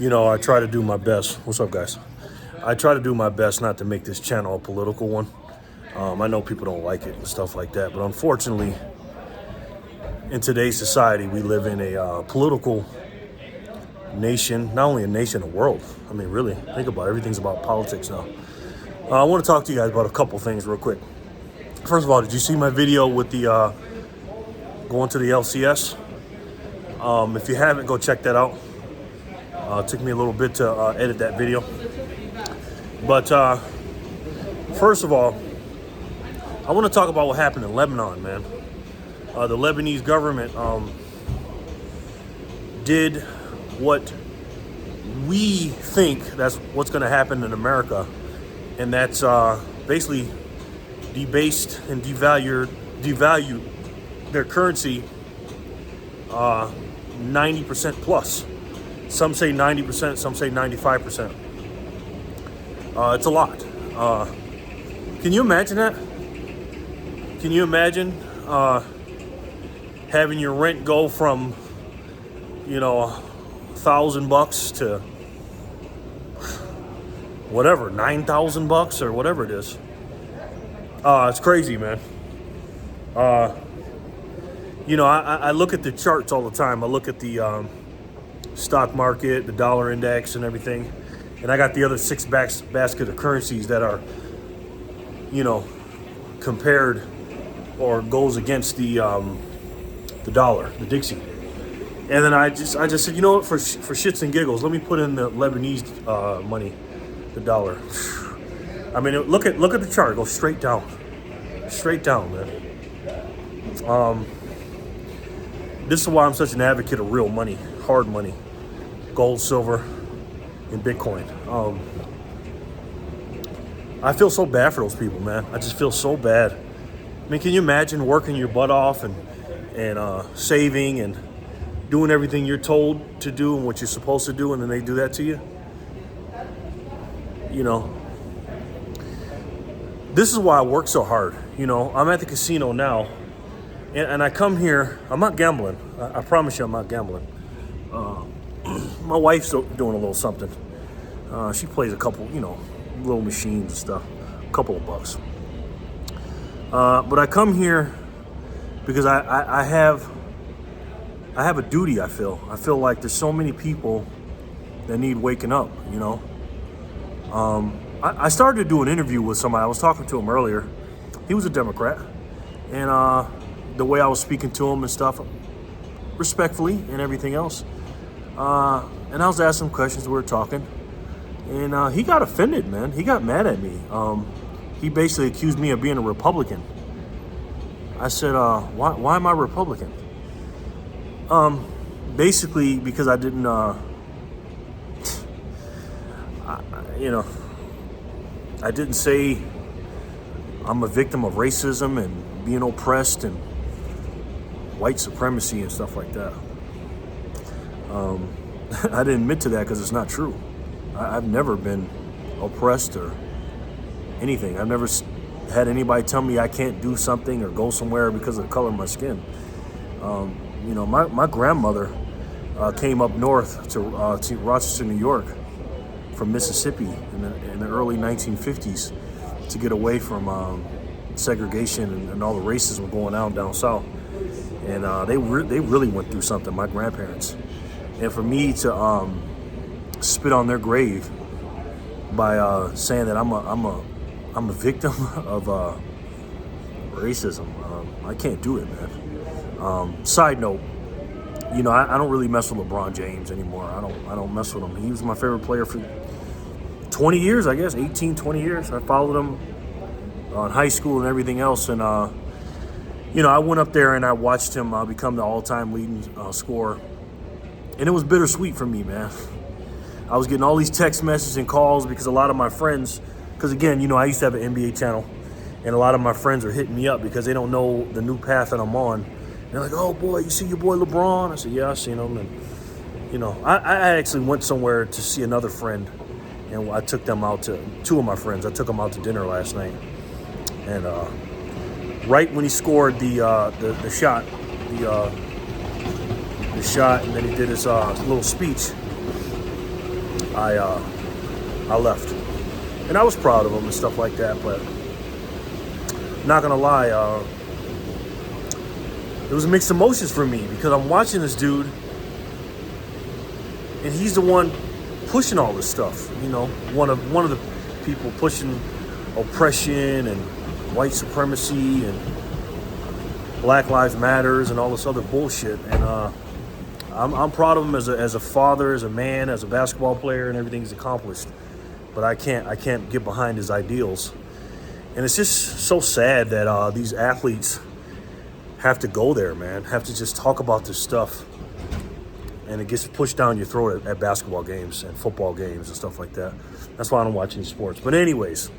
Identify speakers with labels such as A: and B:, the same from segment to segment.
A: I try to do my best. What's up, guys? I try to do my best not to make this channel a political one. I know people don't like it and stuff like that, but unfortunately, in today's society, we live in a political nation, not only a nation, a world. I mean, really, think about it. Everything's about politics now. I want to talk to you guys about a couple things real quick. First of all, did you see my video with the going to the LCS? If you haven't, go check that out. It took me a little bit to edit that video. But first of all, I want to talk about what happened in Lebanon, man. The Lebanese government did what we think that's what's going to happen in America, and that's basically debased and devalue their currency 90% plus. Some say 90%, some say 95%. It's a lot. Can you imagine that? Can you imagine having your rent go from, $1,000 to whatever, $9,000 or whatever it is? It's crazy, man. I look at the charts all the time. I look at the stock market, the dollar index and everything. And I got the other six basket of currencies that are, compared or goes against the dollar, the Dixie. And then I just said, you know what, for shits and giggles, let me put in the Lebanese money, the dollar. I mean, look at the chart. It goes straight down, man. This is why I'm such an advocate of real money, hard money, gold, silver, and Bitcoin. I feel so bad for those people, man. I just feel so bad. I mean, can you imagine working your butt off and saving and doing everything you're told to do and what you're supposed to do, and then they do that to you? This is why I work so hard. I'm at the casino now, and I come here. I'm not gambling. I promise you I'm not gambling. My wife's doing a little something. She plays a couple, little machines and stuff, a couple of bucks. But I come here because I have a duty. I feel like there's so many people that need waking up. I started to do an interview with somebody. I was talking to him earlier. He was a Democrat, and the way I was speaking to him and stuff, respectfully and everything else. And I was asking him questions. We were talking, and he got offended, man. He got mad at me. He basically accused me of being a Republican. I said, why am I Republican? Basically because I didn't, I didn't say I'm a victim of racism and being oppressed and white supremacy and stuff like that. I didn't admit to that because it's not true. I've never been oppressed or anything. I've never had anybody tell me I can't do something or go somewhere because of the color of my skin. My grandmother came up north to Rochester, New York from Mississippi in the early 1950s to get away from segregation and all the racism going on down south. And they really went through something, my grandparents. And for me to spit on their grave by saying that I'm a victim of racism, I can't do it, man. Side note, I don't really mess with LeBron James anymore. I don't mess with him. He was my favorite player for 20 years, I guess, 18, 20 years. I followed him in high school and everything else. And, I went up there and I watched him become the all-time leading scorer. And it was bittersweet for me, man. I was getting all these text messages and calls because a lot of my friends, because again, I used to have an NBA channel, and a lot of my friends are hitting me up because they don't know the new path that I'm on. They're like, "Oh boy, you see your boy LeBron?" I said, "Yeah, I seen him." And I actually went somewhere to see another friend, and I took them out to two of my friends. I took them out to dinner last night, and right when he scored the shot, the shot, and then he did his little speech. I left. And I was proud of him and stuff like that, but not gonna lie, it was mixed emotions for me because I'm watching this dude and he's the one pushing all this stuff, you know, one of the people pushing oppression and white supremacy and Black Lives Matters and all this other bullshit. And I'm proud of him as a father, as a man, as a basketball player, and everything he's accomplished. But I can't get behind his ideals. And it's just so sad that these athletes have to go there, man. Have to just talk about this stuff. And it gets pushed down your throat at basketball games and football games and stuff like that. That's why I don't watch any sports. But anyways,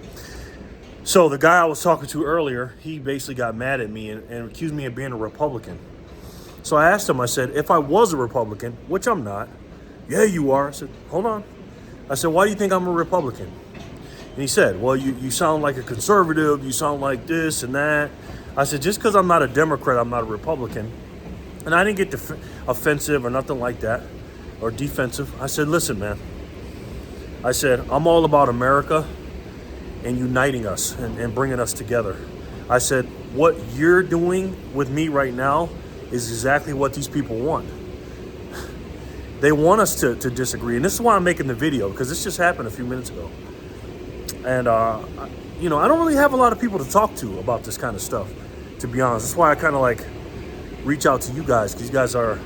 A: so the guy I was talking to earlier, he basically got mad at me and accused me of being a Republican. So I asked him, I said, if I was a Republican, which I'm not, yeah, you are. I said, hold on. I said, why do you think I'm a Republican? And he said, well, you sound like a conservative. You sound like this and that. I said, just because I'm not a Democrat, I'm not a Republican. And I didn't get offensive or nothing like that or defensive. I said, listen, man. I said, I'm all about America and uniting us and bringing us together. I said, what you're doing with me right now is exactly what these people want. They want us to disagree. And this is why I'm making the video, because this just happened a few minutes ago. And, I don't really have a lot of people to talk to about this kind of stuff, to be honest. That's why I kind of like reach out to you guys, because you guys are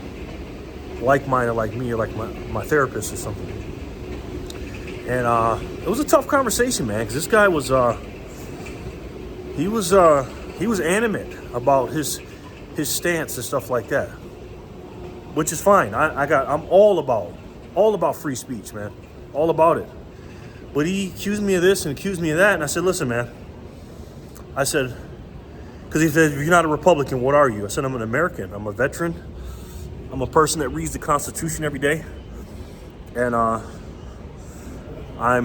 A: like-minded like me, or like my therapist or something. And it was a tough conversation, man, because this guy was he was animate about his stance and stuff like that, which is fine. I'm all about free speech, man, all about it. But he accused me of this and accused me of that, and I said, listen, man. I said, because he said, if you're not a Republican, what are you? I said, I'm an American. I'm a veteran. I'm a person that reads the Constitution every day. And I'm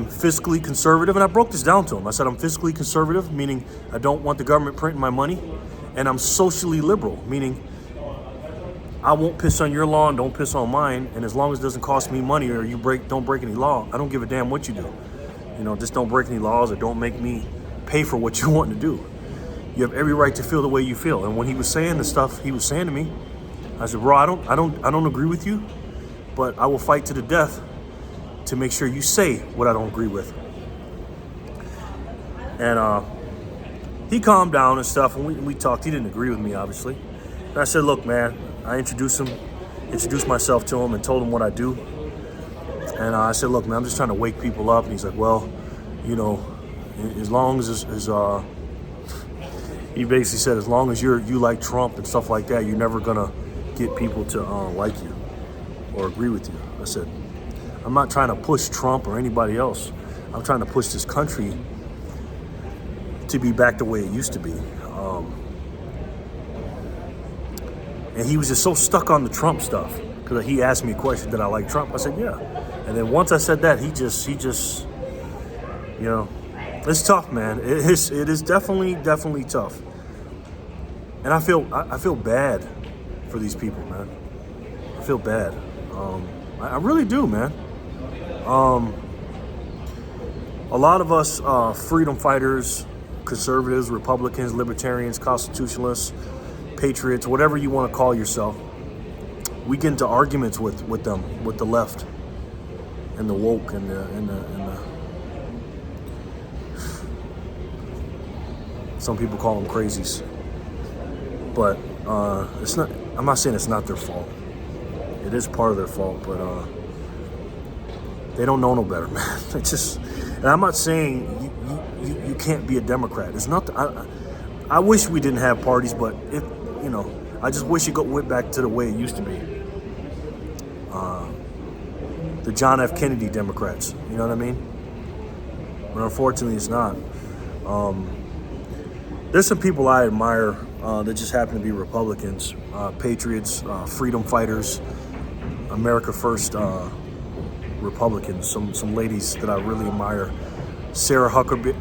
A: fiscally conservative. And I broke this down to him. I said, I'm fiscally conservative, meaning I don't want the government printing my money. And I'm socially liberal, meaning I won't piss on your law and don't piss on mine. And as long as it doesn't cost me money or you don't break any law, I don't give a damn what you do. You know, just don't break any laws or don't make me pay for what you want to do. You have every right to feel the way you feel. And when he was saying the stuff he was saying to me, I said, bro, I don't agree with you, but I will fight to the death to make sure you say what I don't agree with. And he calmed down and stuff, and we talked. He didn't agree with me, obviously. And I said, look, man, I introduced myself to him and told him what I do. And I said, look, man, I'm just trying to wake people up. And he's like, well, you know, as long as he basically said, as long as you like Trump and stuff like that, you're never gonna get people to like you or agree with you. I said, I'm not trying to push Trump or anybody else. I'm trying to push this country to be back the way it used to be. And he was just so stuck on the Trump stuff, because he asked me a question, did I like Trump? I said, yeah. And then once I said that, he just, you know, it's tough, man. It is definitely tough. And I feel bad for these people, man. I feel bad. I really do, man. A lot of us freedom fighters, conservatives, Republicans, libertarians, constitutionalists, patriots, whatever you want to call yourself, we get into arguments with them, with the left and the woke and the some people call them crazies. But it's not. I'm not saying it's not their fault. It is part of their fault, but they don't know no better, man. It's just, and I'm not saying you can't be a Democrat. It's not. I wish we didn't have parties, but I just wish it went back to the way it used to be. The John F. Kennedy Democrats. You know what I mean? But unfortunately, it's not. There's some people I admire that just happen to be Republicans, patriots, freedom fighters, America First Republicans. Some ladies that I really admire. Sarah Huckabee,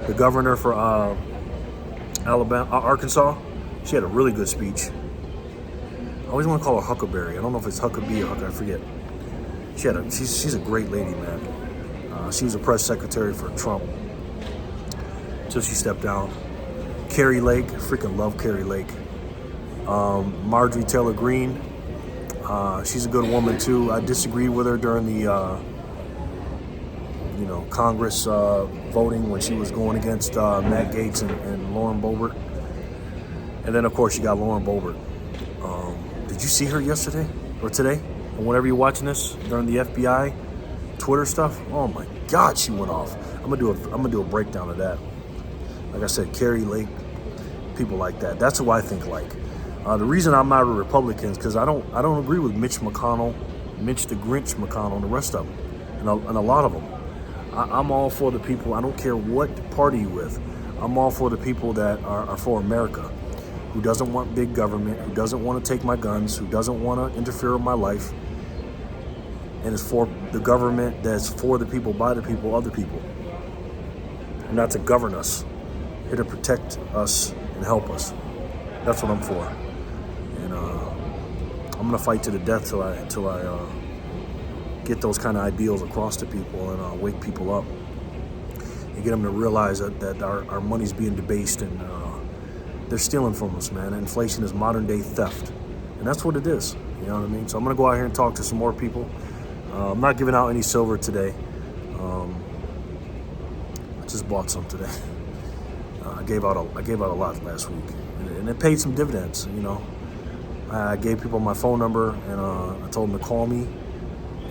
A: the governor for Arkansas. She had a really good speech. I always want to call her Huckleberry. I don't know if it's Huckabee or Huckabee, I forget. She's a great lady, man. She was a press secretary for Trump until she stepped down. Carrie Lake, freaking love Carrie Lake. Marjorie Taylor Greene, she's a good woman too. I disagreed with her during the Congress voting when she was going against Matt Gaetz and Lauren Boebert. And then of course you got Lauren Boebert. Did you see her yesterday or today? Or whenever you're watching this during the FBI Twitter stuff? Oh my God, she went off. I'm gonna do a breakdown of that. Like I said, Carrie Lake, people like that. That's who I think like. The reason I'm not a Republican is because I don't agree with Mitch McConnell, Mitch the Grinch McConnell, and the rest of them, and a lot of them. I'm all for the people. I don't care what party you're with. I'm all for the people that are for America, who doesn't want big government, who doesn't want to take my guns, who doesn't want to interfere with my life, and is for the government that's for the people, by the people, of the people, and not to govern us, here to protect us and help us. That's what I'm for. And I'm gonna fight to the death till I get those kind of ideals across to people and wake people up and get them to realize that our money's being debased and they're stealing from us, man. Inflation is modern day theft, and that's what it is. You know what I mean? So I'm gonna go out here and talk to some more people. I'm not giving out any silver today. I just bought some today. I gave out a lot last week, and it paid some dividends. You know, I gave people my phone number, and I told them to call me,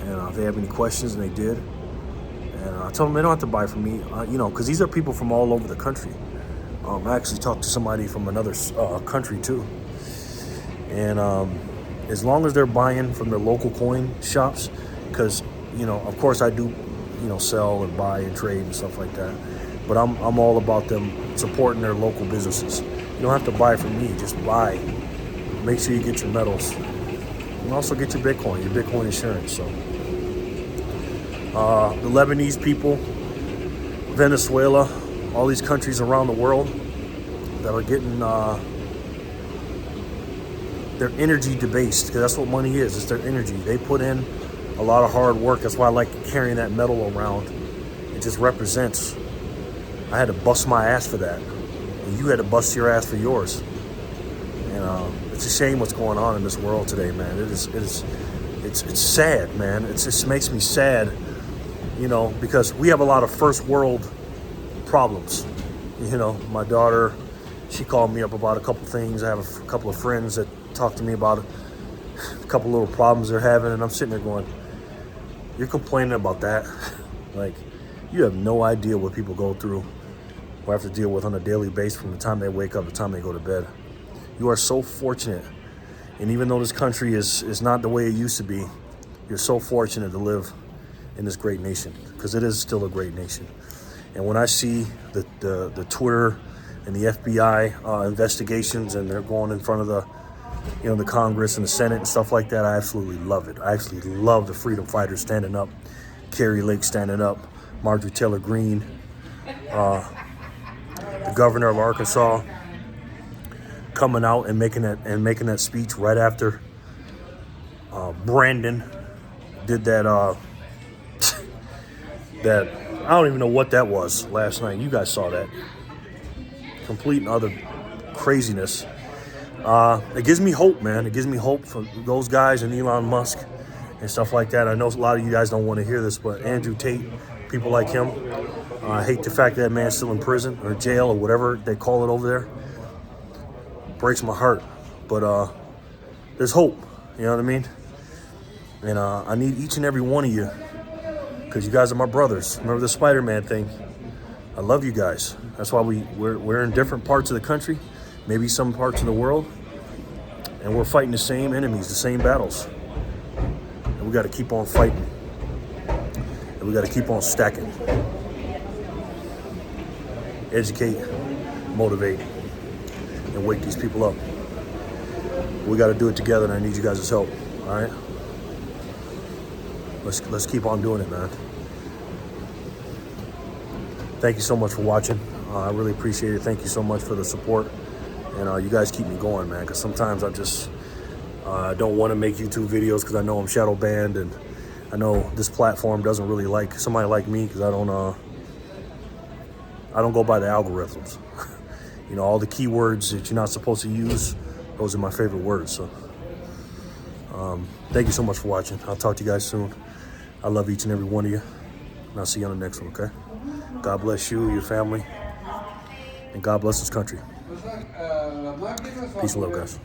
A: and if they have any questions, and they did. And I told them they don't have to buy from me, because these are people from all over the country. I actually talked to somebody from another country too, and as long as they're buying from their local coin shops, because of course I do, sell and buy and trade and stuff like that. But I'm all about them supporting their local businesses. You don't have to buy from me, just buy. Make sure you get your metals. And also get your Bitcoin insurance. So the Lebanese people, Venezuela, all these countries around the world that are getting their energy debased, because that's what money is. It's their energy. They put in a lot of hard work. That's why I like carrying that metal around. It just represents. I had to bust my ass for that, and you had to bust your ass for yours. And it's a shame what's going on in this world today, man. It's sad, man. It just makes me sad, because we have a lot of first world problems. My daughter, she called me up about a couple things. I have a couple of friends that talk to me about a couple little problems they're having, and I'm sitting there going, "You're complaining about that?" Like, you have no idea what people go through or have to deal with on a daily basis from the time they wake up to the time they go to bed. You are so fortunate. And even though this country is not the way it used to be, you're so fortunate to live in this great nation, because it is still a great nation. And when I see the Twitter and the FBI investigations, and they're going in front of the Congress and the Senate and stuff like that, I absolutely love it. I actually love the freedom fighters standing up, Carrie Lake standing up, Marjorie Taylor Greene, the governor of Arkansas, coming out and making that speech right after Brandon did that that I don't even know what that was last night. You guys saw that. Complete and utter craziness. It gives me hope, man. It gives me hope for those guys and Elon Musk and stuff like that. I know a lot of you guys don't want to hear this, but Andrew Tate, people like him, I hate the fact that man's still in prison or jail or whatever they call it over there. Breaks my heart. But there's hope, you know what I mean? And I need each and every one of you, because you guys are my brothers. Remember the Spider-Man thing? I love you guys. That's why we're in different parts of the country, maybe some parts of the world, and we're fighting the same enemies, the same battles. And we got to keep on fighting. And we got to keep on stacking. Educate, motivate, and wake these people up. We got to do it together, and I need you guys' help. All right? Let's keep on doing it, man. Thank you so much for watching. I really appreciate it. Thank you so much for the support. And you guys keep me going, man, because sometimes I don't want to make YouTube videos because I know I'm shadow banned, and I know this platform doesn't really like somebody like me because I don't go by the algorithms. You know, all the keywords that you're not supposed to use, those are my favorite words. So thank you so much for watching. I'll talk to you guys soon. I love each and every one of you, and I'll see you on the next one, okay? God bless you, your family, and God bless this country. Peace and love, guys.